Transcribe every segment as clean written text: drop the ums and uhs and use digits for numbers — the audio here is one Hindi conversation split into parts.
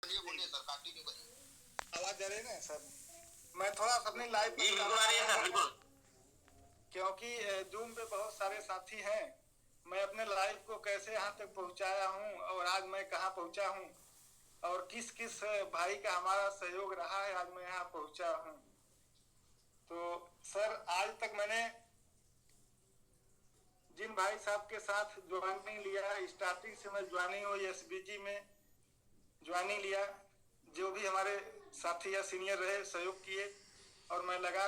बोलिए बोलिए सर, कंटिन्यू करिए। आवाज आ रही है ना सर? मैं थोड़ा सा अपनी लाइफ बिल्कुल आ रही है सर, बिल्कुल। क्योंकि जूम पे बहुत सारे साथी हैं। मैं अपने लाइफ को कैसे यहाँ तक पहुँचाया हूँ और आज मैं कहाँ पहुँचा हूँ और किस किस भाई का हमारा सहयोग रहा है, आज मैं यहाँ पहुँचा हूँ। तो सर आज तक मैंने जिन भाई साहब के साथ ज्वाइनिंग लिया, स्टार्टिंग से मैं ज्वाइनिंग हुई एसबीजी में ज्वाइनिंग लिया, जो भी हमारे साथी या सीनियर रहे सहयोग किए और मैं लगा,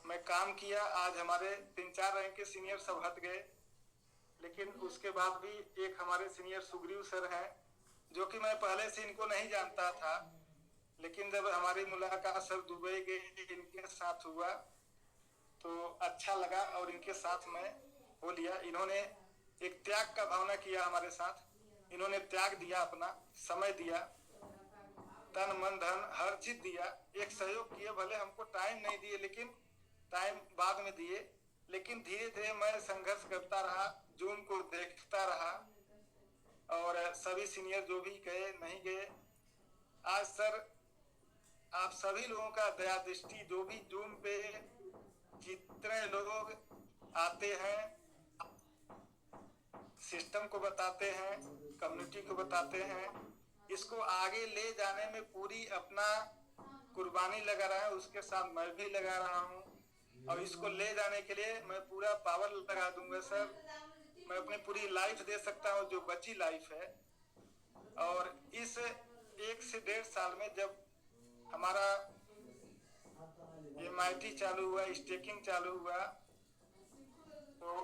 मैं काम किया। आज हमारे 3-4 रैंक के सीनियर सब हट गए, लेकिन उसके बाद भी एक हमारे सीनियर सुग्रीव सर हैं, जो कि मैं पहले से इनको नहीं जानता था, लेकिन जब हमारी मुलाकात सर दुबई गए इनके साथ हुआ तो अच्छा लगा और इनके साथ मैं हो लिया। इन्होंने एक त्याग का भावना किया हमारे साथ, इन्होंने त्याग दिया, अपना समय दिया, तन मन धन हर चीज दिया, एक सहयोग किए। भले हमको टाइम नहीं दिए, लेकिन टाइम बाद में दिए, लेकिन धीरे धीरे मैं संघर्ष करता रहा, जूम को देखता रहा और सभी सीनियर जो भी गए नहीं गए, आज सर आप सभी लोगों का दया दृष्टि, जो भी जूम पे जितने लोग आते हैं, सिस्टम को बताते हैं, कम्युनिटी को बताते हैं, इसको आगे ले जाने में पूरी अपना कुर्बानी लगा रहा है, उसके साथ मैं भी लगा रहा हूँ और इसको ले जाने के लिए मैं पूरा पावर लगा दूंगा सर। मैं अपनी पूरी लाइफ दे सकता हूँ, जो बची लाइफ है। और इस 1 से 1.5 साल में जब हमारा MIT चालू हुआ, स्टेकिंग चालू हुआ, तो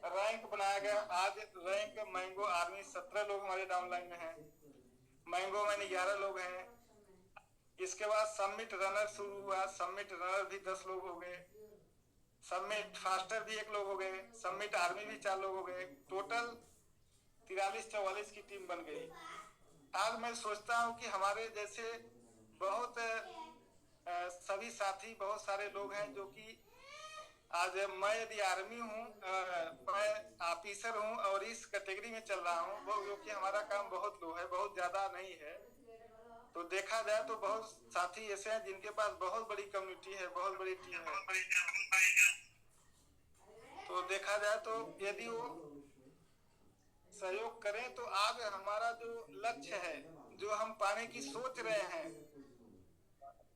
रैंक बनाया गया। आज रैंक मैंगो आर्मी 17 लोग हमारे डाउनलाइन में हैं, मैंगो मैंने 11 लोग हैं। इसके बाद सबमिट रनर शुरू हुआ, सबमिट रनर भी 10 लोग हो गए, सबमिट फास्टर भी 1 लोग हो गए, सबमिट आर्मी भी 4 लोग हो गए, टोटल 43-44 की टीम बन गई। आज मैं सोचता हूँ कि हमारे जैसे बहुत सभी साथी, बहुत सारे लोग हैं जो कि आज मैं यदि आर्मी हूँ, मैं ऑफिसर हूँ और इस कैटेगरी में चल रहा हूँ, वो क्योंकि हमारा काम बहुत लो है, बहुत ज्यादा नहीं है। तो देखा जाए तो बहुत साथी ऐसे हैं जिनके पास बहुत बड़ी कम्युनिटी है, बहुत बड़ी टीम है। तो देखा जाए तो यदि वो सहयोग करें तो आज हमारा जो लक्ष्य है, जो हम पाने की सोच रहे हैं,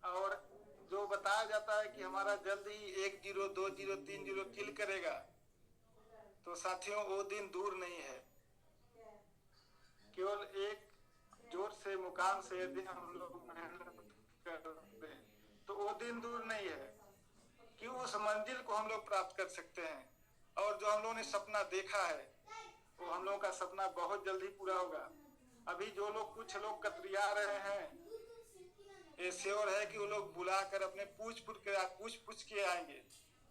और जो बताया जाता है कि हमारा जल्द ही 1-0 2-0 3-0 किल करेगा, तो साथियों वो दिन दूर नहीं है। केवल एक जोर से मुकाम से यदि हम लोग मेहनत कर दें तो वो दिन दूर नहीं है कि उस मंजिल को हम लोग प्राप्त कर सकते हैं। और जो हम लोगों ने सपना देखा है, वो हम लोगों का सपना बहुत जल्दी पूरा होगा। अभी जो लोग कुछ लोग कतरिया रहे हैं, ये श्योर है कि वो लोग बुलाकर अपने पूछ के आएंगे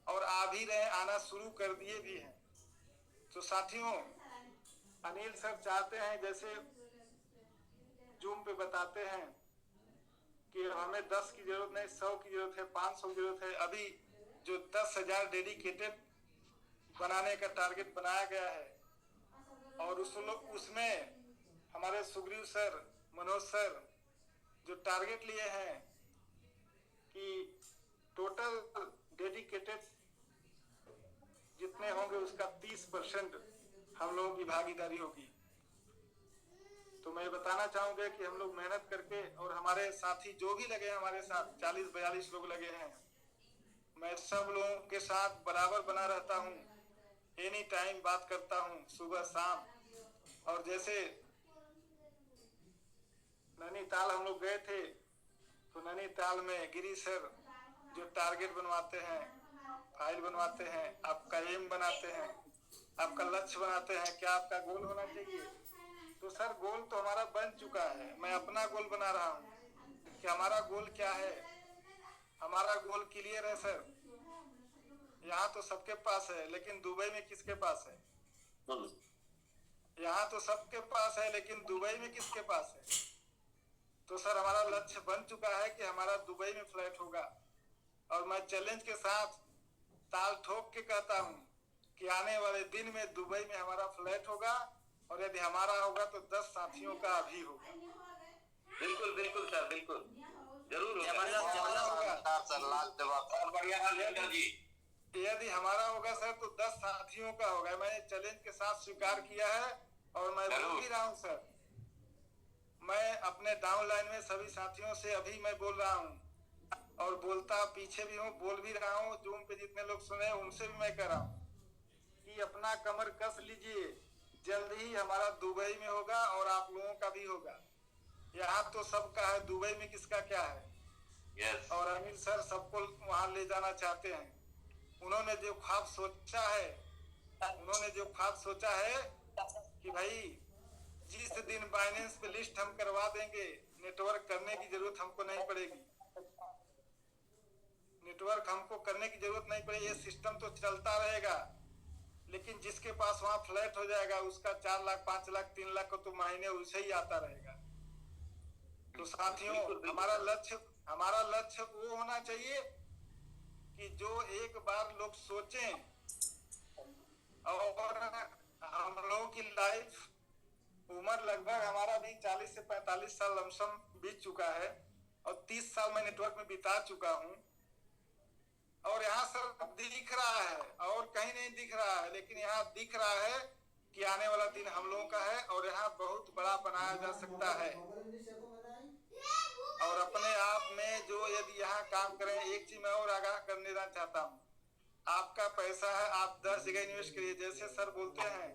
और आ भी रहे, आना शुरू कर दिए भी हैं। तो साथियों, अनिल सर चाहते हैं, जैसे जूम पे बताते हैं कि हमें 10 की जरूरत नहीं, 100 की जरूरत है, 500 की जरूरत है। अभी जो 10,000 डेडिकेटेड बनाने का टारगेट बनाया गया है, और उसमें हमारे सुग्रीव सर, मनोज सर जो टारगेट लिए हैं कि टोटल डेडिकेटेड जितने होंगे उसका 30% हम लोगों की भागीदारी होगी। तो मैं बताना चाहूंगा कि हम लोग मेहनत करके, और हमारे साथी जो भी लगे हैं हमारे साथ 40-42 लोग लगे हैं, मैं सब लोगों के साथ बराबर बना रहता हूँ, एनी टाइम बात करता हूँ, सुबह शाम। और जैसे नैनीताल हम लोग गए थे, तो नैनीताल में गिरी सर जो टारगेट बनवाते हैं, फाइल बनवाते हैं, आपका एम बनाते हैं, आपका लक्ष्य बनाते हैं, क्या आपका गोल होना चाहिए। तो सर गोल तो हमारा बन चुका है, मैं अपना गोल बना रहा हूँ कि हमारा गोल क्या है। हमारा गोल क्लियर है सर। यहाँ तो सबके पास है, लेकिन दुबई में किसके पास है? यहाँ तो सबके पास है, लेकिन दुबई में किसके पास है? तो सर हमारा लक्ष्य बन चुका है कि हमारा दुबई में फ्लैट होगा। और मैं चैलेंज के साथ ताल ठोक के कहता हूँ कि आने वाले दिन में दुबई में हमारा फ्लैट होगा, और यदि हमारा होगा तो 10 साथियों का भी होगा। सर लास्ट जवाब सर बढ़िया हाल है जी। यदि हमारा होगा सर तो 10 साथियों का होगा। मैंने चैलेंज के साथ स्वीकार किया है और मैं बोल भी रहा हूँ सर। मैं अपने डाउन लाइन में सभी साथियों से अभी मैं बोल रहा हूँ और बोलता पीछे भी हूँ, बोल भी रहा हूँ। जूम पे जितने लोग सुने उनसे भी मैं कह रहा हूँ कि अपना कमर कस लीजिए। जल्द ही हमारा दुबई में होगा और आप लोगों का भी होगा। यहाँ तो सबका है, दुबई में किसका क्या है। यस। और अनिल सर सबको वहां ले जाना चाहते हैं। उन्होंने जो ख्वाब सोचा है कि भाई जिस दिन बाइनेंस पे लिस्ट हम करवा देंगे, नेटवर्क करने की जरूरत हमको नहीं पड़ेगी। नेटवर्क हमको करने की जरूरत नहीं पड़ेगी, ये सिस्टम तो चलता रहेगा। लेकिन जिसके पास वहां फ्लैट हो जाएगा उसका 4 लाख 5 लाख 3 लाख को तो महीने उसे ही आता रहेगा। तो साथियों हमारा लक्ष्य वो होना चाहिए कि जो एक बार लोग सोचें। और हम लोगों की लाइफ उम्र लगभग हमारा भी 40 से 45 साल लमसम बीत चुका है और 30 साल मैं नेटवर्क में बिता चुका हूं। और यहाँ सर दिख रहा है और कहीं नहीं दिख रहा है, लेकिन यहाँ दिख रहा है कि आने वाला दिन हम लोगों का है और यहाँ बहुत बड़ा बनाया जा सकता है। और अपने आप में जो यदि यहाँ काम करें, एक चीज मैं और आगाह कर देना चाहता हूँ। आपका पैसा है, आप 10 जगह इन्वेस्ट करिए। जैसे सर बोलते हैं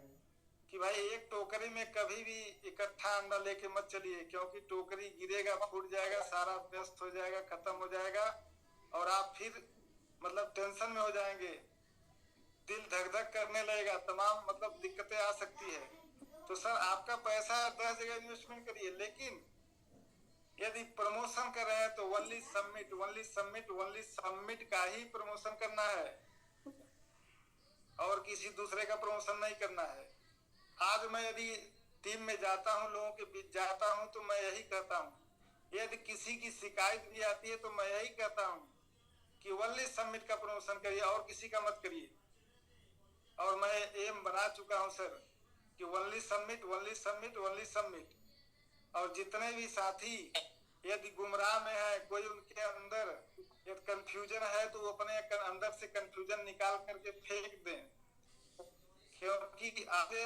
कि भाई एक टोकरी में कभी भी इकट्ठा अंडा लेके मत चलिए, क्योंकि टोकरी गिरेगा, फूट जाएगा, सारा व्यस्त हो जाएगा, खत्म हो जाएगा और आप फिर मतलब टेंशन में हो जाएंगे, दिल धक धक करने लगेगा, तमाम मतलब दिक्कतें आ सकती है। तो सर आपका पैसा 10 जगह इन्वेस्टमेंट करिए, लेकिन यदि प्रमोशन कर रहे हैं तो ओनली सबमिट का ही प्रमोशन करना है और किसी दूसरे का प्रमोशन नहीं करना है। आज मैं यदि टीम में जाता हूं, लोगों के बीच जाता हूं, तो मैं यही कहता हूं, यदि किसी की शिकायत भी आती है तो मैं यही कहता हूं कि ओनली सबमिट का प्रमोशन करिए और किसी का मत करिए। और मैं एम बना चुका हूं सर कि ओनली सबमिट। और जितने भी साथी यदि गुमराह में है, कोई उनके अंदर यदि कंफ्यूजन है तो वो अपने अंदर से कंफ्यूजन निकाल करके फेंक दें। क्योंकि आगे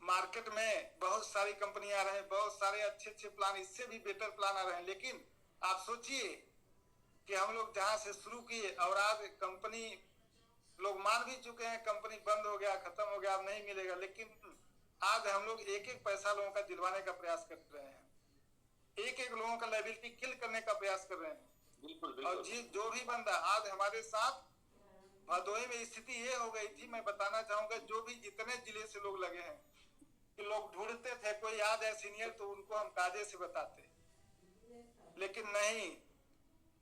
मार्केट में बहुत सारी कंपनियां आ रहे हैं, बहुत सारे अच्छे प्लान, इससे भी बेटर प्लान आ रहे हैं। लेकिन आप सोचिए कि हम लोग जहां से शुरू किए और आज कंपनी लोग मान भी चुके हैं, कंपनी बंद हो गया, खत्म हो गया, अब नहीं मिलेगा। लेकिन आज हम लोग एक एक पैसा लोगों का दिलवाने का प्रयास कर रहे हैं, एक एक लोगों का लायबिलिटी किल करने का प्रयास कर रहे हैं। बिल्कुल। और जो भी बंदा आज हमारे साथ भदोही में स्थिति ये हो गई थी, मैं बताना चाहूंगा, जो भी जितने जिले से लोग लगे हैं कि लोग ढूंढते थे, कोई याद है सीनियर तो उनको हम कायदे से बताते, लेकिन नहीं,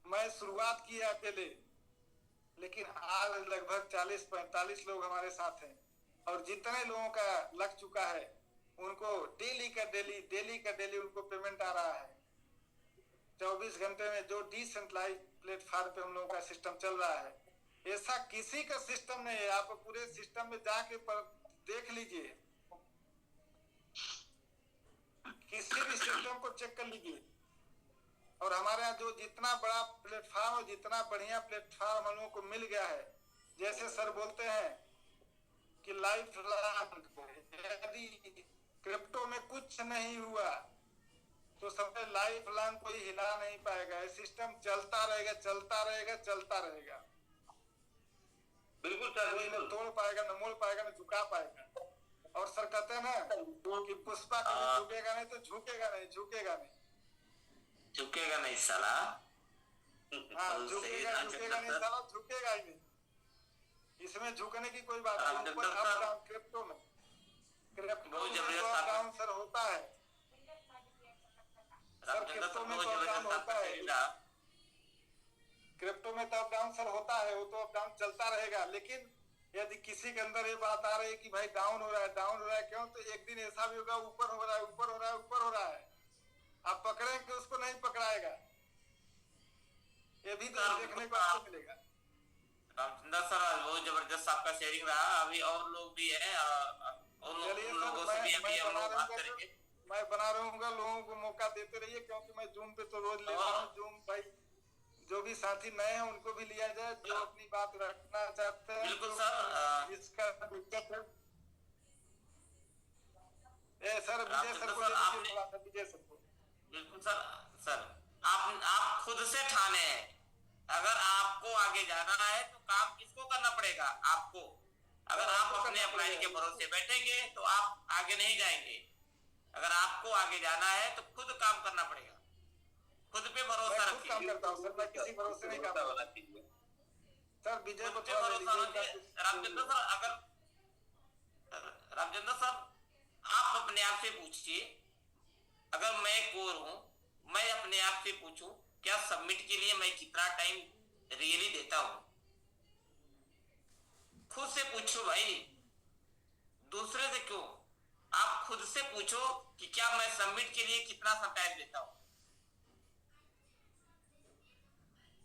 मैं शुरुआत की अकेले। लेकिन आज लगभग 40-45 लोग हमारे साथ हैं और जितने लोगों का लग चुका है उनको डेली का डेली उनको पेमेंट आ रहा है। 24 घंटे में जो डिसेंट्रलाइज प्लेटफॉर्म पे हम लोगों का सिस्टम चल रहा है, ऐसा किसी का सिस्टम नहीं है। आप पूरे सिस्टम में जाके देख लीजिए, किसी भी सिस्टम को चेक कर लीजिए। और हमारे यहाँ जो जितना बड़ा प्लेटफॉर्म और जितना बढ़िया प्लेटफॉर्म हम लोगों को मिल गया है, जैसे सर बोलते हैं कि लाइफ यदि क्रिप्टो में कुछ नहीं हुआ तो समझे लाइफ लॉन्ग कोई हिला नहीं पाएगा। ये सिस्टम चलता रहेगा। बिल्कुल सर, कोई न तोड़ पाएगा, न मोड़ पाएगा, न झुका पाएगा। और सर कहते हैं ना कि पुष्पा कभी झुकेगा नहीं तो झुकेगा नहीं साला। हाँ, झुकेगा नहीं साला, झुकेगा ही नहीं। इसमें झुकने की कोई बात नहीं। क्रिप्टो में डाउन सर होता है, सर क्रिप्टो में तो डाउन होता है, क्रिप्टो में तो अप डाउन सर होता है, वो तो अप डाउन चलता रहेगा। लेकिन यदि किसी के अंदर ये बात आ रही है कि भाई डाउन हो रहा है क्यों, तो एक दिन ऐसा भी होगा ऊपर हो रहा है, आप पकड़ेंगे उसको नहीं पकड़ाएगा। ये भी तो देखने को आपको मिलेगा। रामचंद्र सर बहुत जबरदस्त आपका शेयरिंग रहा। अभी और लोग भी हैं, चलिए सर, मैं बना रहूंगा, लोगों को मौका देते रहिए, क्योंकि मैं जूम पे तो रोज ले रहा हूँ। जूम भाई जो भी साथी नए हैं उनको भी लिया जाए, जो अपनी बात रखना चाहते हैं। बिल्कुल तो सर। इसका दिक्कत है। सर विजय रामचंद्र सर को सर ले लीजिए, आपने, थोड़ा सा विजय सर को। बिल्कुल सर। सर आप खुद से ठाने हैं, अगर आपको आगे जाना है तो काम किसको करना पड़ेगा? आपको। अगर आप अपने अप्लाई के भरोसे बैठेंगे तो आप आगे नहीं जाएंगे। अगर आपको आगे जाना है तो खुद काम करना पड़ेगा, खुद पे भरोसा मैं खुद रखिए। काम करता हूँ सर, मैं किसी भरोसे नहीं काम करता। सर विजय को खुद पे थोड़ा ले भरोसा लीजिए। रखिए। रामचंद्र सर, अगर रामचंद्र सर, आप अपने आप से पूछिए, अगर मैं कोर हूं, मैं अपने आप से पूछूं, क्या सबमिट के लिए मैं कितना टाइम रियली देता हूं? खुद से पूछो भाई, दूसरे से क्यों। आप खुद से पूछो कि क्या मैं सबमिट के लिए कितना सा टाइम देता हूं।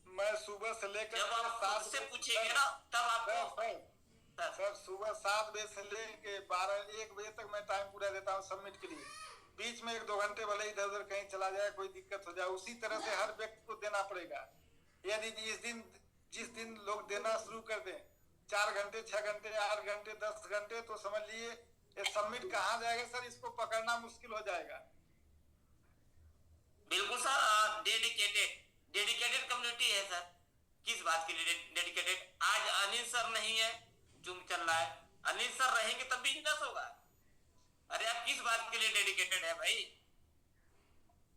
मैं सुबह से लेकर जब आप खुद से पूछेंगे ना, तब आपको। सर सुबह 7 बजे से लेके 12-1 बजे तक मैं टाइम पूरा देता हूँ सबमिट के लिए। बीच में 1-2 घंटे भले इधर उधर कहीं चला जाए, कोई दिक्कत हो जाए, उसी तरह से हर व्यक्ति को देना पड़ेगा। यदि जिस दिन लोग देना शुरू कर दें 4 घंटे, 6 घंटे, 8 घंटे, 10 घंटे, तो समझ लिए ये सबमिट कहाँ जाएगा सर, इसको पकड़ना मुश्किल हो जाएगा। बिल्कुल सर। डेडिकेटेड कम्युनिटी है सर। किस बात के लिए डेडिकेटेड? आज अनिल सर नहीं है, जूम चल रहा है। अनिल सर रहेंगे तब बिजनेस होगा। अरे आप किस बात के लिए डेडिकेटेड है भाई?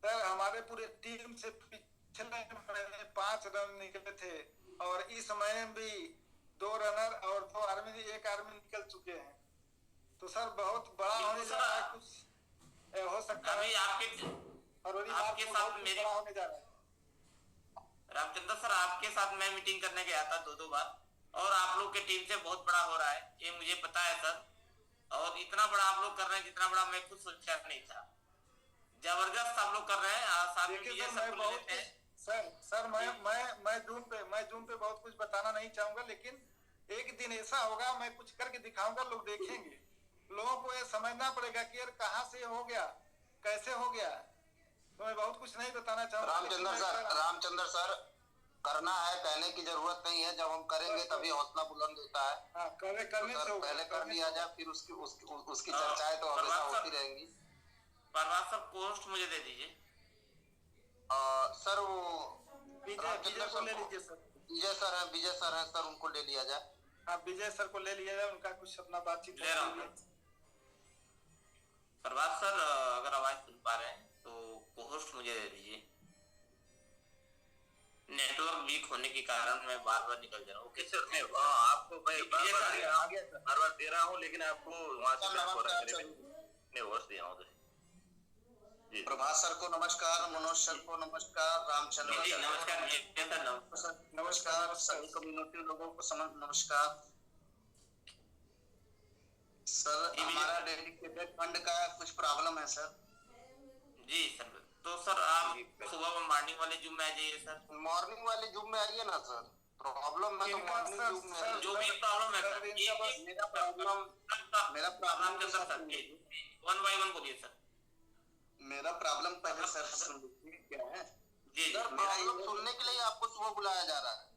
सर हमारे पूरे टीम से पिछले महीने 5 रन निकले थे, और इस महीने भी 2 रनर और 2 आर्मी, 1 आर्मी निकल चुके हैं। तो सर बहुत बड़ा होने जा रहा है, कुछ हो सकता है। अभी आपके साथ मेरी होने जा रहा है। रामचंद्र सर, आपके साथ मैं मीटिंग करने गया था 2-2 बार, और आप लोग के टीम से बहुत बड़ा हो रहा है, ये मुझे पता है सर। और इतना बड़ा आप लोग कर रहे हैं जितना बड़ा मैं खुद सोचा नहीं था। जबरदस्त आप लोग कर रहे हैं। साथ में ये सब बोल लेते हैं। सर मैं जूम पे बहुत कुछ बताना नहीं चाहूंगा, लेकिन एक दिन ऐसा होगा मैं कुछ करके दिखाऊंगा, लोग देखेंगे। लोगों को ये समझना पड़ेगा कि यार कहाँ से हो गया, कैसे हो गया। तो मैं बहुत कुछ नहीं बताना चाहूंगा। रामचंद्र सर, करना है, कहने की जरूरत नहीं है। जब हम करेंगे तभी हौसला बुलंद होता है। करने से पहले कर लिया जाए, फिर उसकी चर्चाएं तो हमेशा होती रहेंगी। परवाज सर, पोस्ट मुझे दे दीजिए। सर वो विजय को ले लीजिए सर। विजय सर है सर, उनको ले लिया जाए। हाँ विजय सर को ले लिया जाए, उनका कुछ अपना बातचीत ले रहा हूँ। परवाज सर, अगर आवाज सुन पा रहे हैं तो पोस्ट मुझे दे दीजिए। नेटवर्क वीक होने के कारण मैं बार बार निकल जा रहा हूँ। सर मैं आपको भाई बार बार दे रहा हूँ, लेकिन आपको वहाँ से मैं वर्ष दिया हूँ। प्रभात सर को नमस्कार, मनोज सर को नमस्कार, रामचंद्र नमस्कार, सभी कम्युनिटी लोगों को नमस्कार। सर हमारा डेडिकेटेड फंड का कुछ प्रॉब्लम है सर। जी सर, तो सर आप सुबह मॉर्निंग वाले जूम में आ जाइए सर। मॉर्निंग वाले जूम में आइए ना सर। प्रॉब्लम है तो मॉर्निंग जूम में, जो भी प्रॉब्लम है सर, मेरा प्रॉब्लम सर 1 by 1 बोलिए सर। मेरा प्रॉब्लम पहले सर सुन लीजिए क्या है। जी सर प्रॉब्लम सुनने के लिए आपको सुबह बुलाया जा रहा है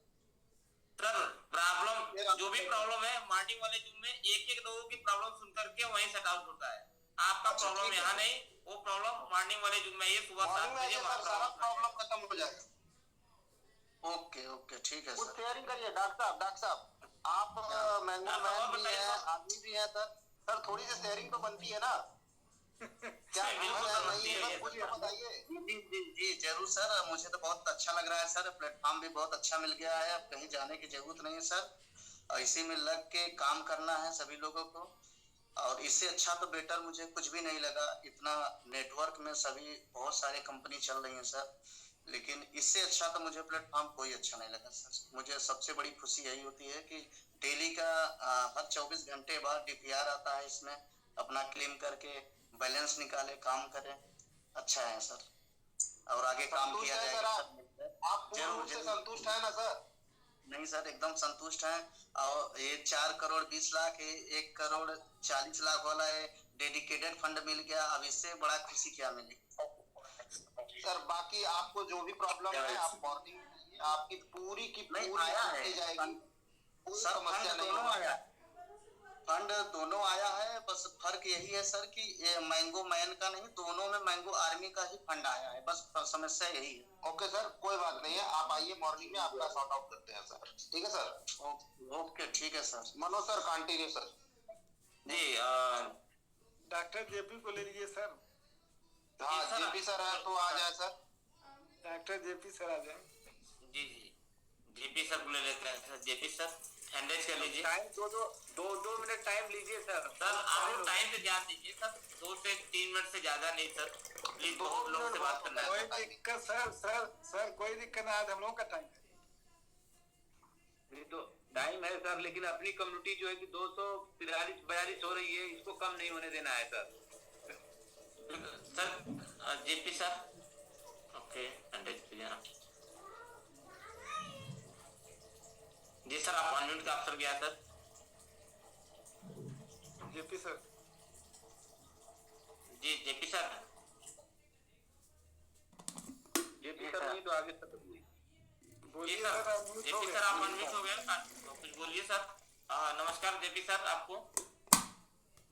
सर। प्रॉब्लम जो भी प्रॉब्लम है मॉर्निंग वाले जूम में एक लोगों की प्रॉब्लम सुन करके वहीं सेट आउट होता है। आपका प्रॉब्लम यहाँ नहीं, वो प्रॉब्लम मॉर्निंग वाले जूम में ये सुबह 7 बजे सारा प्रॉब्लम खत्म हो जाएगा। ओके ठीक है सर। शेयरिंग करिए डॉक्टर साहब आप मैंगो मैन भी है, आदमी भी है सर थोड़ी सी शेयरिंग तो बनती है ना। क्या जी जरूर सर, मुझे तो बहुत अच्छा लग रहा है सर। प्लेटफॉर्म भी बहुत अच्छा मिल गया है, अब कहीं जाने की जरूरत नहीं है सर। इसी में लग के काम करना है सभी लोगों को, और इससे अच्छा तो बेटर मुझे कुछ भी नहीं लगा। इतना नेटवर्क में सभी बहुत सारे कंपनी चल रही है सर, लेकिन इससे अच्छा तो मुझे प्लेटफॉर्म कोई अच्छा नहीं लगा सर। मुझे सबसे बड़ी खुशी यही होती है कि डेली का हर 24 घंटे बाद DPR आता है, इसमें अपना क्लेम करके बैलेंस निकाले, काम करें। अच्छा है सर, और आगे काम किया जाएगा। आप पूर्ण से संतुष्ट है ना सर? नहीं सर, एकदम संतुष्ट है। और ये 4 करोड़ 20 लाख 1 करोड़ 40 लाख वाला है डेडिकेटेड फंड मिल गया। अब इससे बड़ा खुशी क्या मिली सर? बाकी आपको जो भी प्रॉब्लम है आप मॉर्निंग आपकी पूरी की नहीं, पूरी आया है। की जाएगी, कोई सर समस्या फंड नहीं दोनों होगी। आया, फंड दोनों आया है, बस फर्क यही है सर कि ये मैंगो मैन का नहीं, दोनों में मैंगो आर्मी का ही फंड आया है, बस समस्या यही है। ओके सर, कोई बात नहीं है, आप आइए मॉर्निंग में, आपका सॉर्ट आउट करते हैं सर। ठीक है सर, ओके ठीक है sir. Manoj sir continue sir. जी डॉक्टर जेपी को ले लीजिए सर। हाँ सर, जेपी सर है तो आ जाए सर। डॉक्टर जेपी सर आ जाए। जी जेपी सर को ले लेते हैं सर। जेपी सर हैंडल कर लीजिए। टाइम दो मिनट टाइम लीजिए सर। सर आप टाइम पे ध्यान दीजिए सर, 2 से 3 मिनट से ज्यादा नहीं सर, प्लीज बहुत लोग से बात करना है। कोई दिक्कत सर कोई दिक्कत नहीं, आज हम लोगों का टाइम है। ये तो टाइम है सर, लेकिन अपनी कम्युनिटी जो है कि 243-42 हो रही है, इसको कम नहीं होने देना है sir. Sir JP sir okay जी सर, आप अनम्यूट का अवसर गया सर। JP sir ji JP sir नहीं तो आगे सर जी बोलिए सर, सर, आप म्यूट हो जेपी गए। सर आप अनम्यूट हो गए, तो कुछ बोलिए सर। नमस्कार जेपी सर आपको।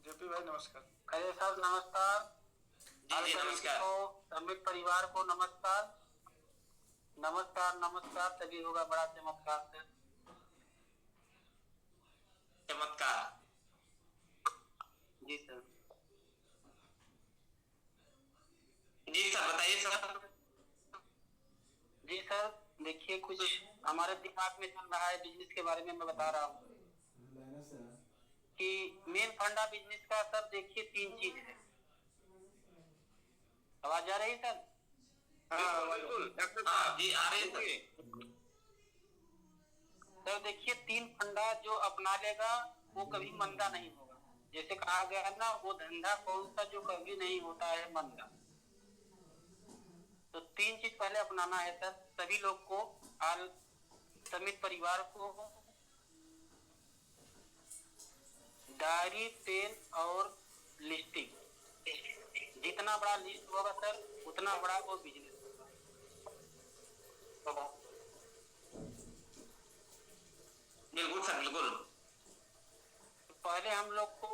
जेपी भाई नमस्कार। खैर साहब नमस्कार। जी नमस्कार। समित परिवार को नमस्कार। नमस्कार नमस्कार, तभी होगा बड़ा चमत्कार सर। चमत्कार। जी सर। जी सर बताइए सर। जी सर, देखिए कुछ हमारे दिमाग में चल रहा है बिजनेस के बारे में, मैं बता रहा हूँ कि मेन फंडा बिजनेस का सर देखिए 3 चीज है। आवाज आ रही सर? बिल्कुल डॉक्टर साहब जी आ रही है सर। सर देखिए 3 फंडा जो अपना लेगा वो कभी मंदा नहीं होगा। जैसे कहा गया है ना, वो धंधा कौन सा जो कभी नहीं होता है मंदा। तो 3 चीज पहले अपनाना है सर सभी लोग को, आल समित परिवार को। डायरी, पेन और लिस्टिंग। जितना बड़ा लिस्ट होगा सर उतना बड़ा वो बिजनेस होगा। बिल्कुल सर बिल्कुल। तो पहले हम लोग को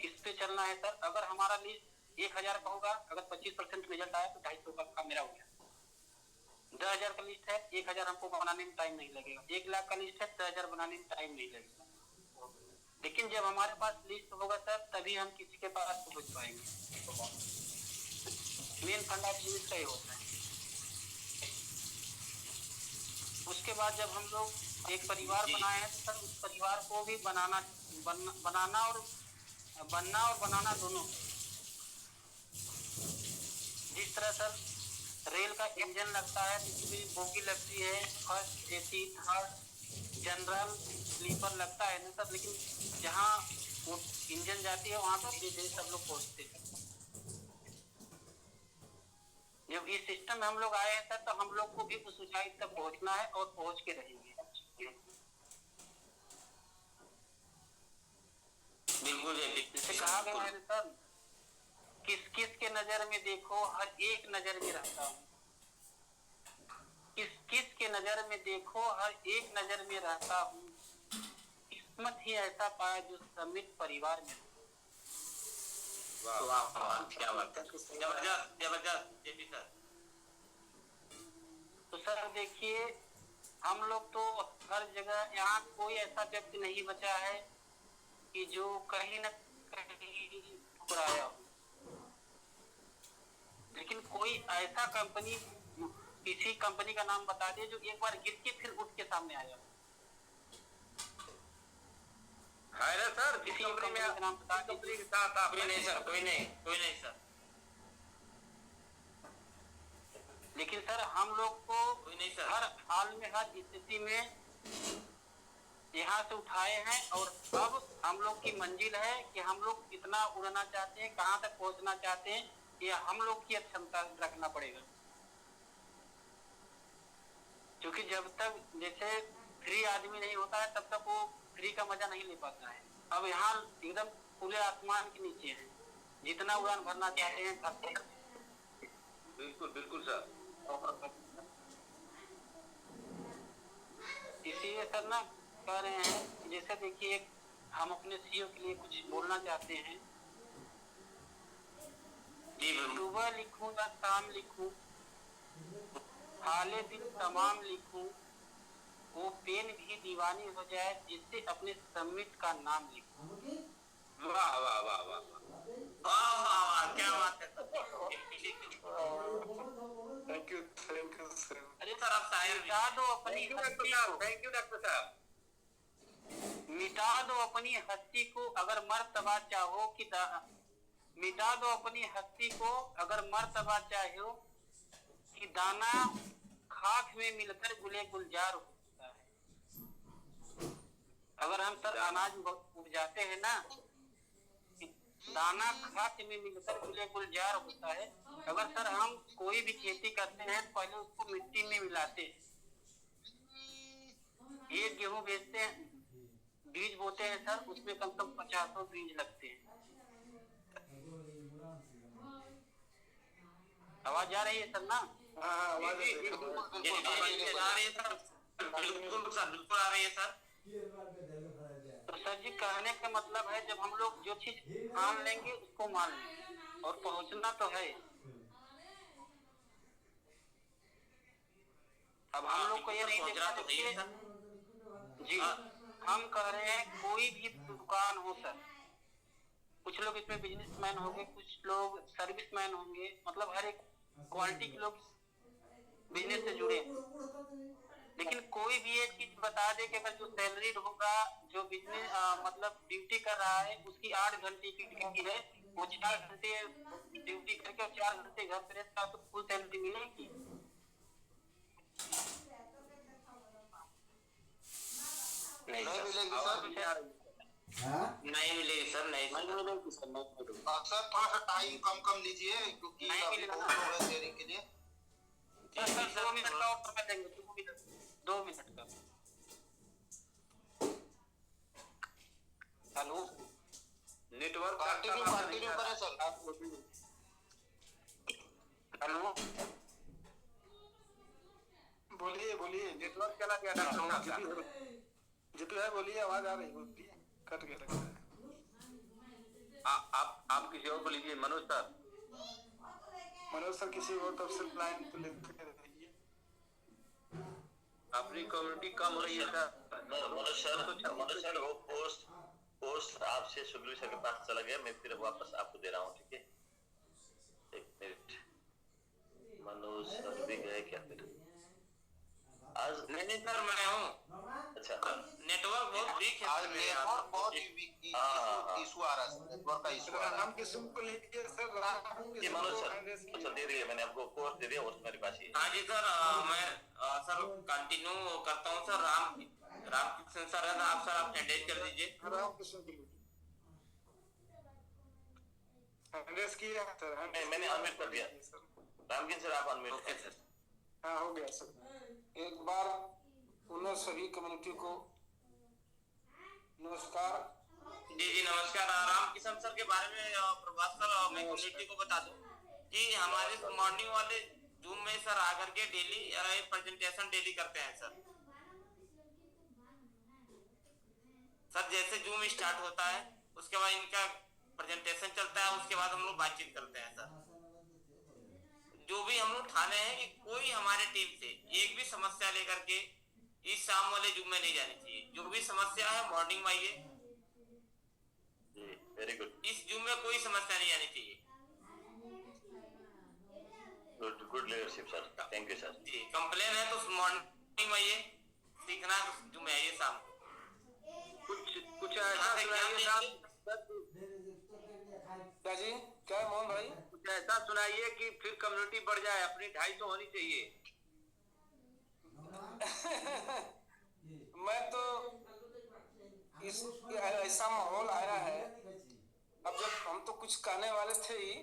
इस पे चलना है सर। अगर हमारा लिस्ट 1000 का होगा, अगर 25% रिजल्ट आया तो 250 का काम मेरा हो गया। 10,000 का लिस्ट है, 1000 हमको बनाने में टाइम नहीं लगेगा। 1 लाख का लिस्ट है, 10,000 बनाने में टाइम नहीं लगेगा। लेकिन जब हमारे पास लिस्ट होगा सर तभी हम किसी के पास पहुंच पाएंगे। मेन फंडा बिजनेस का ही होता है। उसके बाद जब हम लोग एक परिवार बनाए हैं तो सर उस परिवार को भी बनाना और बनाना दोनों। जिस तरह सर रेल का इंजन लगता है, जिसमें बोगी लगती है, first AC, third, general, sleeper लगता है ना सर, लेकिन जहाँ वो इंजन जाती है वहाँ तो धीरे धीरे सब लोग पहुँचते हैं। जब इस सिस्टम में हम लोग आए हैं सर तो हम लोग को भी उस ऊंचाई तक पहुँचना है और पहुँच के रहेंगे। बिल्कुल जैसे कहा गया है सर, किस किस के नजर में देखो हर एक नजर में रहता हूँ। किस किस के नजर में देखो हर एक नजर में रहता हूँ। किस्मत ही ऐसा पाया जो समित परिवार में। वाह क्या बात है, जबरदस्त जबरदस्त जेपी सर। तो सर देखिए हम लोग तो हर जगह, यहाँ कोई ऐसा व्यक्ति नहीं बचा है कि जो कहीं न कहीं ठुकराया हो। लेकिन कोई ऐसा कंपनी, किसी कंपनी का नाम बता दे जो एक बार गिर के फिर उठ के सामने आया। है ना सर, किसी कंपनी में का नाम बता कंपनी के साथ आप कोई नहीं सर, कोई नहीं सर। लेकिन सर हम लोग को कोई नहीं सर। हर हाल में, हर स्थिति में यहाँ से उठाए हैं और अब हम लोग की मंजिल है कि हम लोग कितना उड़ना चाहते हैं, कहाँ तक पहुँचना चाहते हैं, ये हम लोग की क्षमता रखना पड़ेगा। क्योंकि जब तक जैसे फ्री आदमी नहीं होता है तब तक वो फ्री का मजा नहीं ले पाता है। अब यहाँ एकदम खुले आसमान के नीचे है, जितना उड़ान भरना चाहते हैं करते हैं। बिल्कुल बिल्कुल सर। सर ना कह रहे हैं कि जैसे देखिए हम अपने सीईओ के लिए कुछ बोलना चाहते हैं। जी बिल्कुल। सुबह लिखूं या शाम लिखूं, हाले दिन तमाम लिखूं, वो पेन भी दीवानी हो जाए जिससे अपने सबमिट का नाम लिखूं। वाह वाह वाह वाह वाह। वाह वाह वाह, क्या बात है सर। Thank you sir. अरे सर आप शायर भी मिटा दो अपनी थैंक यू डॉक्टर हस्ती साहब, को, थैंक यू डॉक्टर साहब। मिटा दो अपनी हस्ती को अगर मर्तबा चाहो कि मिटा दो अपनी हस्ती को अगर मर्तबा चाहो कि दाना खाक में मिलकर गुले गुलजार होता है। अगर हम सर अनाज उपजाते हैं ना, दाना खाक में मिलकर गुले गुलजार होता है। अगर सर हम कोई भी खेती करते हैं तो पहले उसको मिट्टी में मिलाते हैं। एक गेहूं बेचते हैं, बीज बोते हैं सर, उसमें कम से कम 50 बीज लगते हैं। आवाज आ रही है सर ना? हाँ आवाज जी, बिल्कुल आ रही है सर, बिल्कुल सर, बिल्कुल आ रही है सर। तो सर जी कहने का मतलब है जब हम लोग जो चीज मान लेंगे उसको मान लेंगे और पहुंचना तो है। अब हम लोग को ये नहीं देखना तो सही है सर। जी, हम कह रहे हैं कोई भी दुकान हो सर, कुछ लोग इसमें बिजनेसमैन होंगे, कुछ लोग सर्विसमैन होंगे, मतलब हर एक क्वालिटी के लोग बिजनेस से जुड़े। लेकिन कोई भी एक चीज बता दे कि अगर जो सैलरी होगा, जो बिजनेस मतलब ड्यूटी कर रहा है, उसकी 8 घंटे की ड्यूटी है, वो 4 घंटे ड्यूटी करके और 4 घंटे घर पे रहता तो फुल सैलरी मिलेगी। नहीं मिलेगी सर। नहीं मिलेगी सर, नहीं मिलेगी सर, नहीं मिलेगी। सर थोड़ा सा टाइम कम लीजिए क्योंकि नहीं अभी मिलेगा। बहुत हो रहा है देरी के लिए। सर 2 मिनट का और समय देंगे, 2 मिनट का। हेलो, नेटवर्क कंटिन्यू करें सर। हेलो, बोलिए नेटवर्क चला गया डॉक्टर साहब। जितू है बोलिए, आवाज आ रही, बोलिए, कट गया लगता है। आप किसी और को लीजिए, मनोज सर। मनोज सर किसी और तरफ से लाइन पे लेते रहिए। अपनी कम्युनिटी कम हो रही है सर। मनोज सर वो पोस्ट आपसे सुग्रीव सर के पास चला गया, मैं फिर वापस आपको दे रहा हूँ, ठीक है? 1 मिनट। मनोज सर भी गए क्या फिर? आज नहीं सर, मैं हूँ। अच्छा, नेटवर्क बहुत वीक है आज सर मेरे नेटवर्क यहाँ। बहुत इशू आ रहा है, नेटवर्क का इशू आ रहा राम किस्म को लीजिए सर, राम जी किस्म मनोज को सर, एड्रेस कीजिए। अच्छा दे दिया मैंने आपको, पोस्ट दे दिया, उस मेरे पास ही है। हाँ जी सर, मैं सर कंटिन्यू करता हूँ सर। राम किशन सर है ना, आप एड्रेस कर दीजिए। राम किस्म को लीजिए, एड्रेस किए हैं सर। मैंने अनम्यूट कर दिया। रामकिन सर आप अनम्यूट ओके सर। हाँ हो गया सर। एक बार उन्होंने सभी कम्युनिटी को नमस्कार। जी नमस्कार। राम किशन सर के बारे में प्रभात सर मैं कम्युनिटी को बता दूं कि हमारे मॉर्निंग वाले जूम में सर आकर के डेली प्रेजेंटेशन डेली करते हैं सर। सर जैसे जूम स्टार्ट होता है उसके बाद इनका प्रेजेंटेशन चलता है, उसके बाद हम लोग बातचीत करते हैं सर। जो भी हम लोग ठाने हैं कि कोई हमारे टीम से एक भी समस्या लेकर के इस शाम वाले जूम में नहीं जानी चाहिए। जो भी समस्या है मॉर्निंग में आइए, वेरी गुड, इस जूम में कोई समस्या नहीं आनी चाहिए। Good leadership sir, thank you sir. जी कंप्लेन है तो मॉर्निंग में आइए, सीखना जूम में आइए शाम को। कुछ ऐसा सुनाइए साहब, क्या जी, क्या है मोहन भाई? कुछ ऐसा सुनाइए कि फिर कम्युनिटी बढ़ जाए, अपनी 250 होनी चाहिए। मैं तो इस ऐसा माहौल आया है, अब जब हम तो कुछ कहने वाले थे ही,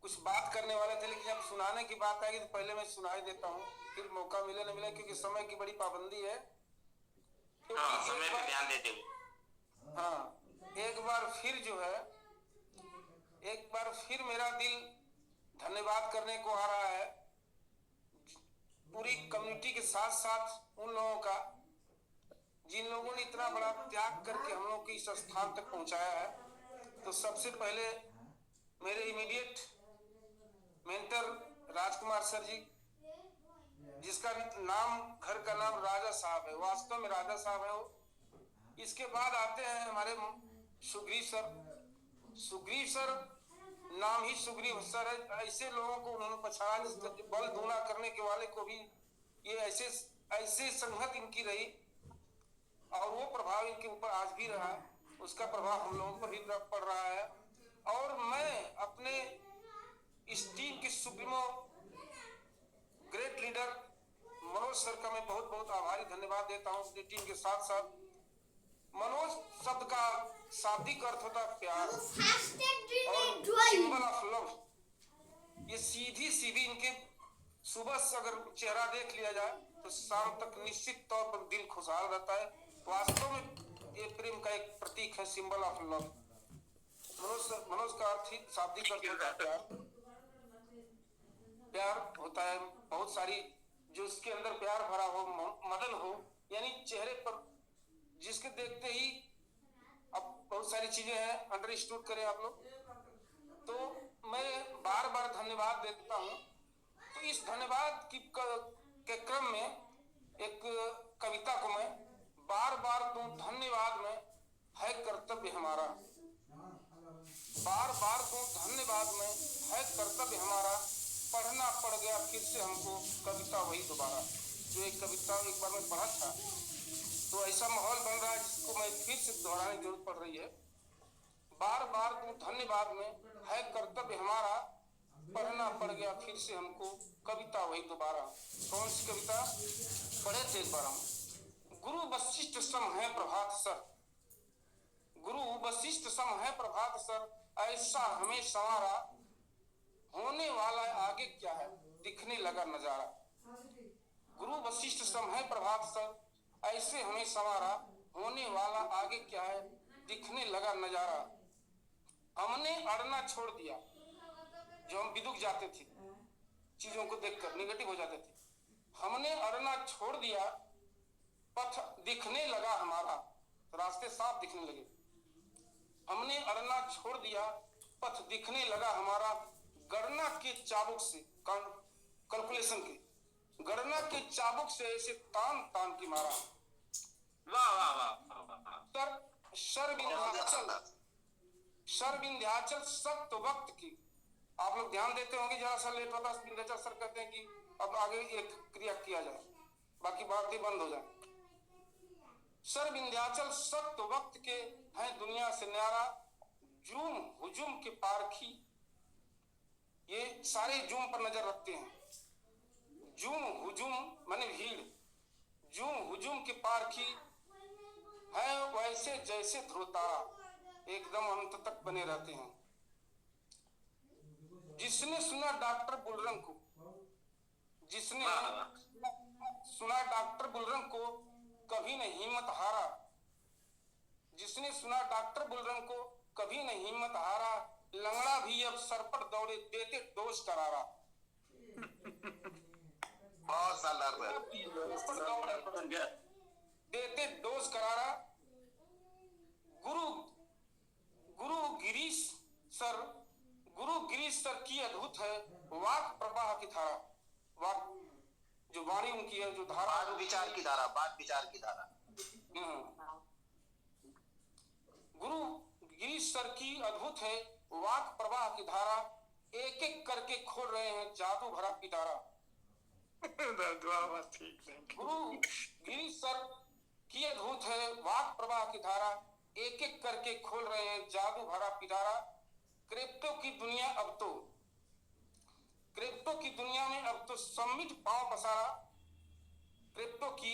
कुछ बात करने वाले थे, लेकिन जब सुनाने की बात आएगी तो पहले मैं सुनाई देता हूँ, फिर मौका मिले न मिले, क्योंकि समय की बड़ी पाबंदी है। हाँ, समय पे ध्यान देते हुए। हाँ, एक बार फिर जो है, एक बार फिर मेरा दिल धन्यवाद करने को आ रहा है पूरी कम्युनिटी के साथ साथ उन लोगों का जिन लोगों ने इतना बड़ा त्याग करके हम लोग को इस स्थान तक पहुंचाया है, तो सबसे पहले मेरे इमीडिएट मेंटर राजकुमार सर जी, जिसका नाम, घर का नाम राजा साहब है, वास्तव में राजा साहब है वो। इसके बाद आते हैं हमारे सुग्रीव सर। सुग्रीव सर, नाम ही सुग्रीव सर है। ऐसे लोगों को उन्होंने पछाड़ा, बल दूना करने के वाले को भी ये ऐसे संगत इनकी रही, और वो प्रभाव इनके ऊपर आज भी रहा, उसका प्रभाव हम लोगों पर भी पड़ रहा है। और मैं अपने इस टीम के supremo great leader Manoj sir का मैं बहुत बहुत आभारी धन्यवाद देता हूँ। अपनी टीम के साथ साथ मनोज शब्द का शाब्दिक अर्थ होता है प्यार और सिंबल ऑफ लव। ये सीधी इनके सुबह से अगर चेहरा देख लिया जाए तो शाम तक निश्चित तौर पर दिल खुशहाल रहता है। वास्तव में ये प्रेम का एक प्रतीक है, सिंबल ऑफ लव। मनोज का अर्थ ही शाब्दिक अर्थ होता है प्यार। प्यार होता है बहुत सारी, जो उसके अंदर प्यार भरा हो, मदन हो, यानी चेहरे पर जिसके देखते ही अब बहुत सारी चीजें हैं, अंडरस्टूड करें आप लोग। तो मैं बार बार धन्यवाद देता हूँ। तो इस धन्यवाद के क्रम में एक कविता को मैं बार बार दूं। धन्यवाद में है कर्तव्य हमारा, बार बार दूं धन्यवाद में है कर्तव्य हमारा, पढ़ना पड़ गया फिर से हमको कविता वही दोबारा। जो एक कविता एक बार मैं पढ़ा था, तो ऐसा माहौल बन रहा है जिसको मैं फिर से दोहराने की जरूरत पड़ रही है। बार बार दूं धन्यवाद में है कर्तव्य हमारा, पढ़ना पड़ गया फिर से हमको कविता वही दोबारा। कौन सी कविता पढ़े थे एक बार हम? गुरु वशिष्ठ सम है प्रभात सर, गुरु वशिष्ठ सम है प्रभात सर, ऐसा हमें संवारा, होने वाला आगे क्या है दिखने लगा नजारा। गुरु वशिष्ठ सम है प्रभात सर, ऐसे हमें संवारा, होने वाला आगे क्या है दिखने लगा नजारा। हमने अड़ना छोड़ दिया, जो हम बिदुक जाते थे, चीजों को देखकर नेगेटिव हो जाते थे। हमने अड़ना छोड़ दिया, पथ दिखने लगा हमारा, रास्ते साफ दिखने लगे। हमने अड़ना छोड़ दिया, पथ दिखने लगा हमारा, गणना के चाबुक से, कैलकुलेशन के गणना के चाबुक से ऐसे तान तान की मारा। वाह वाह वाह। सर विंध्याचल सख्त वक्त की, आप लोग ध्यान देते होंगे, जरा सा लेट होता विंध्याचल सर कहते हैं कि अब आगे एक क्रिया किया जाए, बाकी बातें बंद हो जाए। सर विंध्याचल सख्त वक्त के हैं दुनिया से न्यारा, जूम हुजूम के पारखी, ये सारे जूम पर नजर रखते हैं। जूम हुजूम माने भीड़, जूम हुजूम के पारखी है वैसे जैसे ध्रुवतारा, एकदम अंत तक बने रहते हैं। जिसने सुना डॉक्टर बुलरंग को, जिसने सुना डॉक्टर बुलरंग को कभी न हिम्मत हारा, जिसने सुना डॉक्टर बुलरंग को कभी न हिम्मत हारा, लंगड़ा भी अब सर पर दौड़े देते डोज करारा। बहुत शानदार देते डोज करारा। गुरु गिरीश सर की अद्भुत है वाक प्रवाह की धारा। वाक जो वाणी उनकी है, जो धारा, बात विचार की धारा, बात विचार की धारा। गुरु गिरीश सर की अद्भुत है वाक प्रवाह की धारा, एक एक करके खोल रहे हैं जादू भरा पिटारा। गुरु गिरीश सर की अद्भुत है वाक प्रवाह की धारा, एक एक करके खोल रहे हैं जादू भरा पिटारा। क्रिप्टो की दुनिया में अब तो समिट पांव पसारा, क्रिप्टो की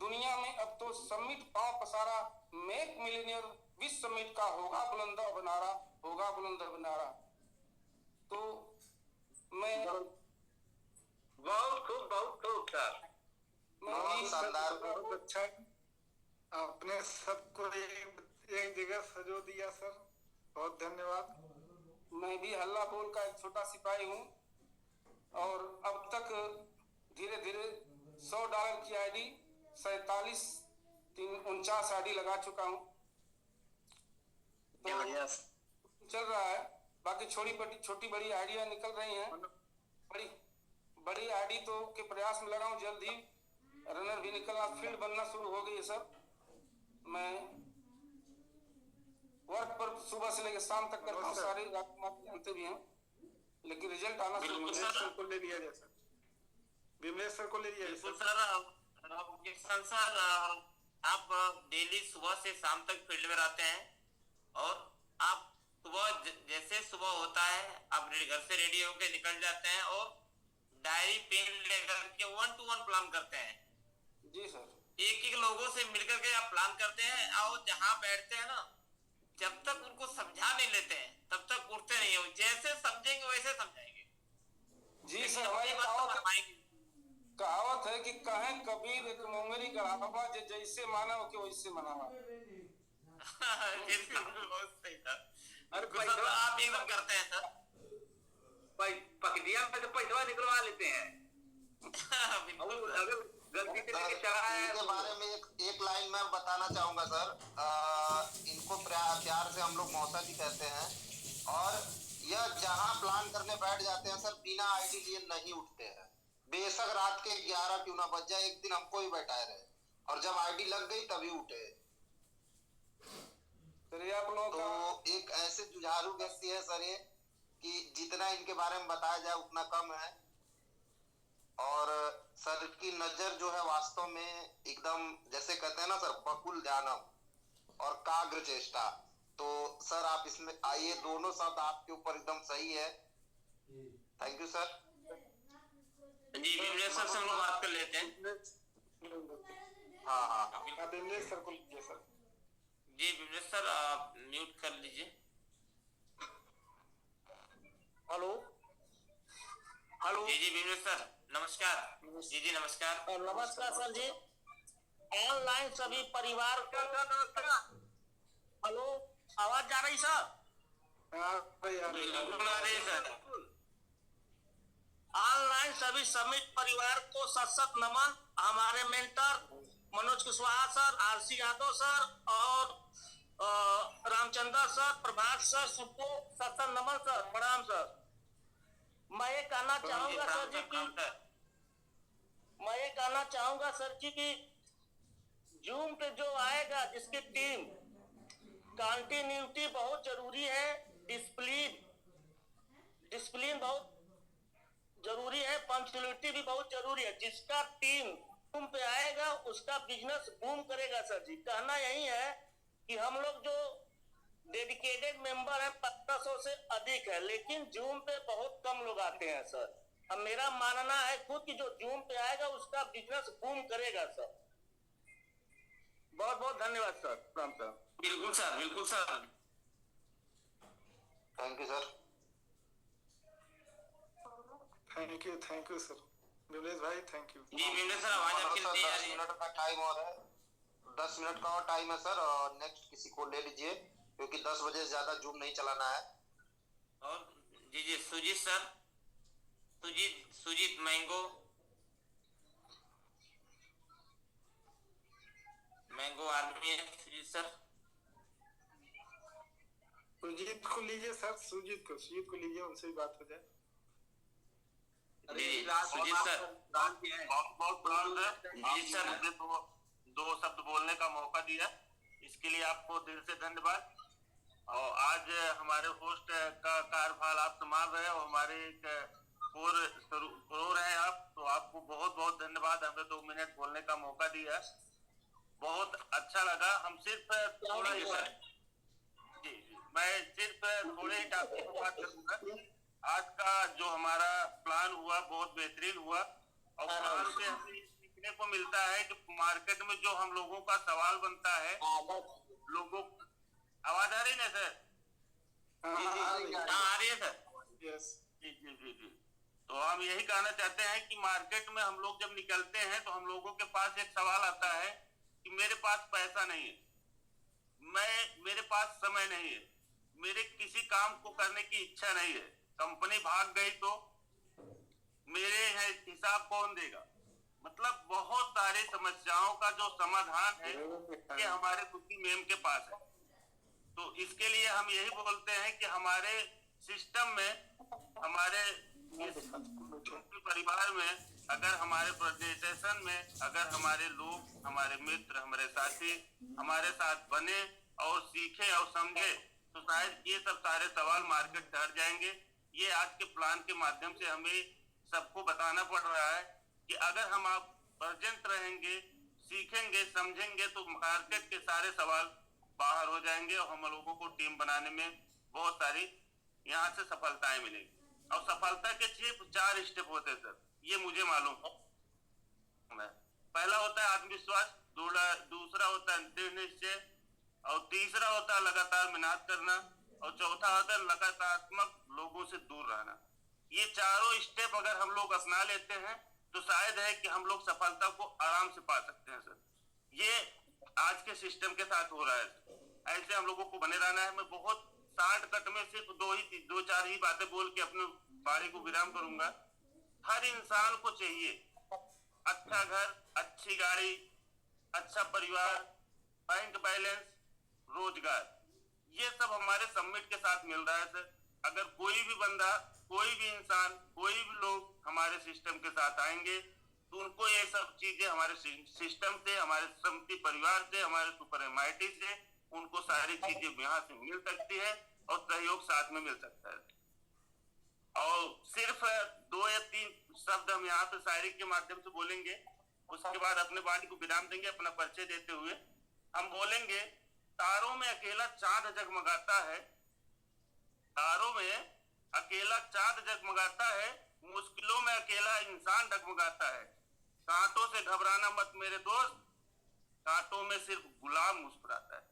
दुनिया में अब तो समिट पांव पसारा, मेक मिलेनियर विश्व समिट का होगा बुलंदर बनारा, होगा बुलंदर बनारा। तो मैं बहुत खूब सर, बहुत शानदार, बहुत अच्छा, आपने सबको एक जगह सजो दिया सर, बहुत धन्यवाद। मैं भी हल्ला बोल का एक छोटा सिपाही हूँ, और अब तक धीरे धीरे $100 की आईडी 47 49 आईडी लगा चुका हूँ, तो चल रहा है। बाकी छोटी बड़ी आइडिया निकल रही हैं। बड़ी आईडी तो के प्रयास में लगा हूँ। जल्द ही रनर भी निकलना, फील्ड बनना शुरू हो गई है सर। मैं वर्क पर सुबह से लेकर शाम तक करता हूँ, सारी रात जानते भी हैं, लेकिन रिजल्ट आना शुरू हो गया। सर को ले लिया जाए सर, विमलेश सर को ले लिया जाए बिल्कुल सर। सर आप डेली सुबह से शाम तक फील्ड में रहते हैं और आप जैसे सुबह होता है आप घर से रेडी होकर निकल जाते हैं और डायरी पेन लेकर के 1 to 1 प्लान करते हैं। जी सर। एक लोगों से मिलकर के आप प्लान करते हैं और जहाँ बैठते हैं ना, जब तक उनको समझा नहीं लेते हैं तब तक उठते नहीं हो। जैसे समझेंगे वैसे समझाएंगे। जी सर, हमारी कहावत है कि कहें कबीर एक मोंगरी गढ़ावा, जैसे माना हो कि वैसे मनावा। बहुत सही था। अरे पैसा आप एकदम करते हैं सर। पकड़िया में से पैसा निकलवा लेते हैं। अगर गलती से लेके चला है इनके बारे में एक लाइन मैं बताना चाहूंगा सर। इनको प्यार से हम लोग मौसा जी कहते हैं, और यह जहां प्लान करने बैठ जाते हैं सर, बिना आईडी लिए नहीं उठते हैं। बेशक रात के 11 क्यों ना बज जाए, एक दिन हमको ही बैठाए रहे, और जब आईडी लग गई तभी उठे। आप लोग तो एक ऐसे जुझारू व्यक्ति है सर ये, कि जितना इनके बारे में बताया जाए उतना कम है। और सर की नजर जो है वास्तव में एकदम, जैसे कहते हैं ना सर, बकुल ध्यानम और काग्र चेष्टा। तो सर आप इसमें आइए, दोनों शब्द आपके ऊपर एकदम सही है। Thank you sir. जी विमलेश सर से हम लोग बात कर लेते हैं। हाँ विमलेश सर को लीजिए सर। जी विमलेश सर आप म्यूट कर लीजिए। हेलो जी विमलेश सर नमस्कार। जी नमस्कार। नमस्कार सर जी। ऑनलाइन सभी परिवार का हेलो, आवाज जा रही सर? बिल्कुल आ रही है सर। ऑनलाइन सभी समिट परिवार को सत नमन। हमारे mentor Manoj Kushwaha sir, RC Yadav sir और रामचंद्र सर, प्रभात सर, सबको सत नमन सर, प्रणाम सर। मैं ये कहना चाहूंगा सर जी कि जूम पे जो आएगा जिसकी टीम, कंटिन्यूटी बहुत जरूरी है, डिसिप्लिन बहुत जरूरी है, पंक्चुअलिटी भी बहुत जरूरी है। जिसका टीम जूम पे आएगा उसका बिजनेस बूम करेगा सर जी। कहना यही है कि हम लोग जो डेडिकेटेड मेंबर है 1500 से अधिक है, लेकिन जूम पे बहुत कम लोग आते हैं सर। अब मेरा मानना है खुद कि जो जूम पे आएगा उसका बिजनेस बूम करेगा सर। बहुत बहुत धन्यवाद सर। प्रणाम सर। बिल्कुल सर, बिल्कुल sir. Thank you sir. Thank you sir Vimlesh भाई, थैंक यू। जी विमलेश सर आवाज आपकी नहीं आ 10 रही है। मिनट का टाइम और है, 10 मिनट का और टाइम है सर, और नेक्स्ट किसी को ले लीजिए, क्योंकि 10 बजे से ज्यादा जूम नहीं चलाना है। और जी Sujeet sir, Sujeet mango army है सुजीत सर। सुजीत को लीजिए सर, सुजीत को लीजिए, उनसे भी बात हो जाए। जी सुजीत सर बहुत प्रणाम सर। जी सर। मुझे दो शब्द बोलने का मौका दिया, इसके लिए आपको दिल से धन्यवाद। और आज हमारे होस्ट का कार्यभार आप संभाल रहे हैं और हमारे कोर हैं आप, तो आपको बहुत बहुत धन्यवाद। हमें 2 मिनट बोलने का मौका दिया, बहुत अच्छा लगा। हम सिर्फ थोड़ा ही मैं सिर्फ थोड़े ही टॉपिक पर बात करूंगा। आज का जो हमारा प्लान हुआ बहुत बेहतरीन हुआ, और प्लान से हमें सीखने को मिलता है कि मार्केट में जो हम लोगों का सवाल बनता है, लोगों आवाज आ रही ना सर? आ रही है सर। जी। तो हम यही कहना चाहते हैं कि मार्केट में हम लोग जब निकलते हैं तो हम लोगों के पास एक सवाल आता है कि मेरे पास पैसा नहीं है, मेरे पास समय नहीं है, मेरे किसी काम को करने की इच्छा नहीं है, कंपनी भाग गई तो मेरे हिसाब कौन देगा? मतलब बहुत सारी समस्याओं का जो समाधान है ये हमारे कुकी मेम के पास है। तो इसके लिए हम यही बोलते हैं कि हमारे सिस्टम में, हमारे इस परिवार में, अगर हमारे प्रेजेंटेशन में अगर हमारे लोग, हमारे मित्र, हमारे साथी हमारे साथ बने और सीखे और समझे तो शायद ये सब सारे सवाल मार्केट से हट जाएंगे। ये आज के प्लान के माध्यम से हमें सबको बताना पड़ रहा है कि अगर हम आप प्रेजेंट रहेंगे, सीखेंगे, समझेंगे तो मार्केट के सारे सवाल बाहर हो जाएंगे और हम लोगों को टीम बनाने में बहुत सारी यहाँ से सफलताएं मिलेंगी। और सफलता के सिर्फ 4 स्टेप होते हैं सर, ये मुझे मालूम है। पहला होता है आत्मविश्वास, दूसरा होता है दृढ़ निश्चय, और तीसरा होता है लगातार मेहनत करना, और चौथा होता है नकारात्मक लोगों से दूर रहना। ये चारों स्टेप अगर हम लोग अपना लेते हैं तो शायद है कि हम लोग सफलता को आराम से पा सकते हैं सर। ये आज के सिस्टम के साथ हो रहा है। ऐसे हम लोगों को बने रहना है। मैं बहुत शॉर्टकट में सिर्फ 2-4 ही बातें बोल के अपने बारी को विराम करूंगा। हर इंसान को चाहिए अच्छा घर, अच्छी गाड़ी, अच्छा परिवार, बैंक बैलेंस, रोजगार। ये सब हमारे सबमिट के साथ मिल रहा है सर। अगर कोई भी बंदा, कोई भी इंसान, कोई भी लोग हमारे सिस्टम के साथ आएंगे तो उनको ये सब चीजें हमारे सिस्टम से, हमारे सम्मति परिवार से, हमारे सुपर एमआईटी से, उनको सारी चीजें यहाँ से मिल सकती है और सहयोग साथ में मिल सकता है। और सिर्फ 2 या 3 शब्द हम यहाँ पे शायरी के माध्यम से बोलेंगे, उसके बाद अपने वाणी को विराम देंगे। अपना परिचय देते हुए हम बोलेंगे, तारों में अकेला चांद जगमगाता है, तारों में अकेला चांद जगमगाता है, मुश्किलों में अकेला इंसान डगमगाता है। कांटों से घबराना मत मेरे दोस्त, कांटों में सिर्फ गुलाम मुस्कुराता है।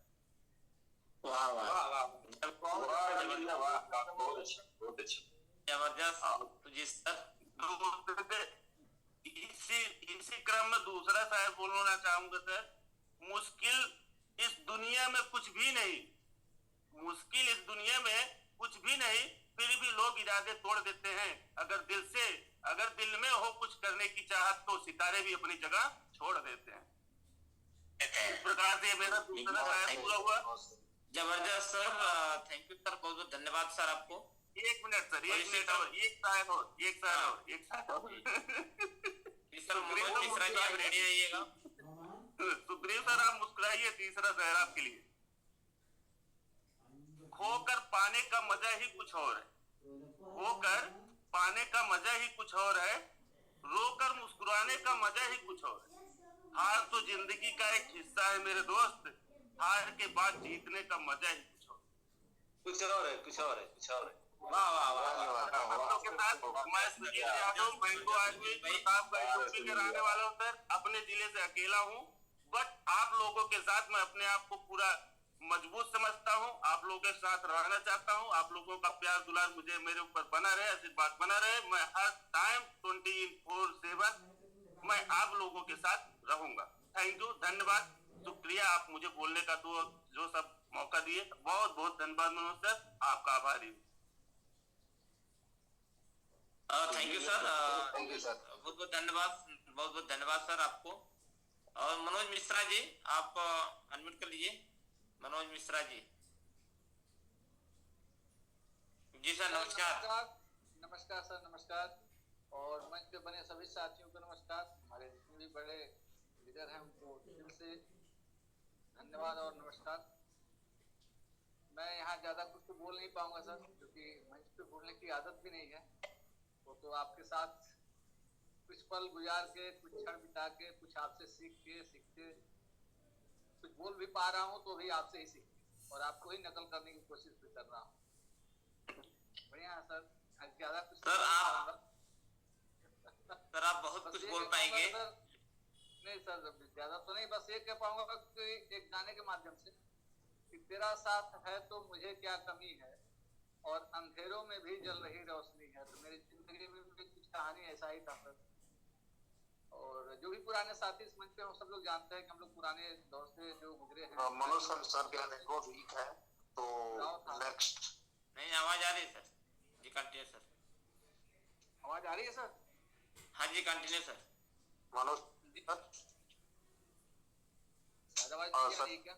वाह वाह वाह, बहुत अच्छा। जबरदस्त जी सर। इसी क्रम में दूसरा शायर बोलना चाहूंगा सर। मुश्किल इस दुनिया में कुछ भी नहीं, मुश्किल इस दुनिया में कुछ भी नहीं, फिर भी लोग इरादे तोड़ देते हैं। अगर दिल में हो कुछ करने की चाहत तो सितारे भी अपनी जगह छोड़ देते हैं। इस प्रकार से मेरा दूसरा शायर पूरा हुआ। जबरदस्त सर, थैंक यू सर, बहुत बहुत धन्यवाद सर आपको। 1 मिनट सर, 1 मिनट और एक शायर और सर मनोज मिश्रा जी आप रेडी रहिएगा। सुग्रीव सर आप मुस्कुराइए। तीसरा शायर आपके लिए। खोकर पाने का मजा ही कुछ और है, खोकर पाने का मजा ही कुछ और है, रोकर मुस्कुराने का मजा ही कुछ और है। हार तो जिंदगी का एक हिस्सा है मेरे दोस्त, हार के बाद जीतने का मजा ही कुछ और है। वाह वाह वाह। हम लोग के साथ मैं सुजीत यादव, मैंगो आदमी, प्रतापगढ़ यूपी के रहने वाला हूँ सर। अपने जिले से अकेला हूँ, बट आप लोगों के साथ मैं अपने आप को पूरा मजबूत समझता हूँ। आप लोगों के साथ रहना चाहता हूँ। आप लोगों का प्यार दुलार मुझे, मेरे ऊपर बना रहे, आशीर्वाद बना रहे। मैं हर टाइम 24/7 मैं आप लोगों के साथ रहूंगा। थैंक यू, धन्यवाद, शुक्रिया। आप मुझे बोलने का जो सब मौका दिए, बहुत बहुत धन्यवाद मनोज सर, आपका आभारी हूँ। थैंक यू सर, बहुत बहुत धन्यवाद सर आपको। और मनोज मिश्रा जी आप अनम्यूट कर लीजिए। मनोज मिश्रा जी। जी सर नमस्कार। नमस्कार सर, नमस्कार। और मंच पे बने सभी साथियों को नमस्कार। हमारे जितने भी बड़े लीडर हैं उनको दिल से धन्यवाद और नमस्कार। मैं यहाँ ज्यादा कुछ तो बोल नहीं पाऊंगा सर, क्योंकि मंच पे बोलने की आदत भी नहीं है। वो तो आपके साथ कुछ पल गुजार के, कुछ क्षण बिता के, कुछ आपसे सीखते कुछ बोल भी पा रहा हूँ तो भी आपसे ही सीख और आपको ही नकल करने की कोशिश भी कर रहा हूँ। बढ़िया है सर, ज्यादा कुछ सर आप बहुत कुछ बोल पाएंगे। नहीं सर, ज्यादा तो नहीं, बस ये कह पाऊंगा कि एक गाने के माध्यम से कि तेरा साथ है तो मुझे क्या कमी है और अंधेरों में भी जल रही रोशनी है। तो मेरी जिंदगी में भी कुछ कहानी ऐसा ही था सर। और जो भी पुराने साथी इस मंच पे हम सब लोग जानते हैं कि हम लोग पुराने दौर से जो गुजरे हैं। मनोज सर के नेटवर्क वीक है तो नेक्स्ट। नहीं आवाज आ रही है सर जी, कंटिन्यू सर। आवाज आ रही है सर? हाँ जी कंटिन्यू सर। मनोज आवाज और नहीं आ सर रही क्या?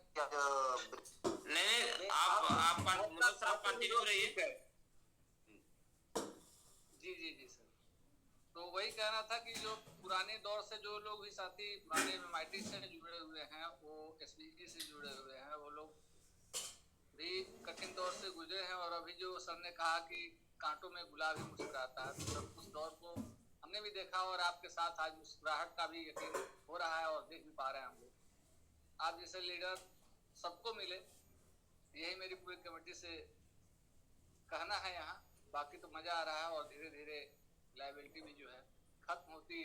नहीं आप मनोज सर आप कंटिन्यू रहिए। जी सर। तो वही कहना था कि जो पुराने दौर से जो लोग भी साथी पुराने एमआईटी से जुड़े हुए हैं, वो एसबीजी से जुड़े हुए हैं, वो लोग भी कठिन दौर से गुजरे हैं। और अभी जो सर ने कहा कि कांटों में गुलाब ही मुस्कुराता है, तो उस दौर को हमने भी देखा और आपके साथ आज मुस्कुराहट का भी यकीन हो रहा है और देख भी पा रहे हैं हम लोग। आप जैसे लीडर सबको मिले, यही मेरी पूरी कमेटी से कहना है यहाँ। बाकी तो मजा आ रहा है और धीरे धीरे लाइबिलिटी भी जो है खत्म होती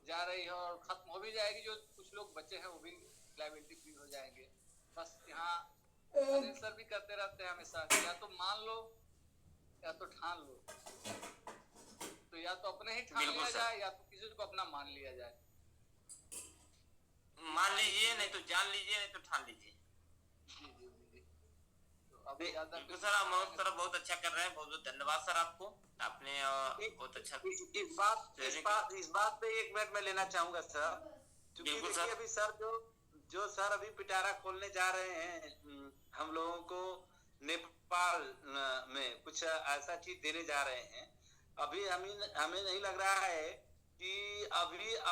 जा रही है और खत्म हो भी जाएगी। जो कुछ लोग बचे हैं वो भी लाइबिलिटी फ्री हो जाएंगे। बस यहाँ अनिल सर भी करते रहते हैं हमेशा, या तो मान लो या तो ठान लो। तो या तो अपने ही ठान लिया जाए या तो किसी को अपना मान लिया जाए। मान लीजिए, नहीं तो जान लीजिए, नहीं तो ठान लीजिए। जी। तो अभी ज्यादा बिल्कुल सर, आप मनोज सर बहुत अच्छा कर रहे हैं। बहुत बहुत धन्यवाद सर आपको, आपने बहुत अच्छा इस बात पे 1 मिनट में लेना चाहूंगा सर, क्योंकि देखिए अभी सर जो सर अभी पिटारा खोलने जा रहे हैं, हम लोगों को नेपाल में कुछ ऐसा चीज देने जा रहे हैं। अभी हमें नहीं लग रहा है कि अभी अब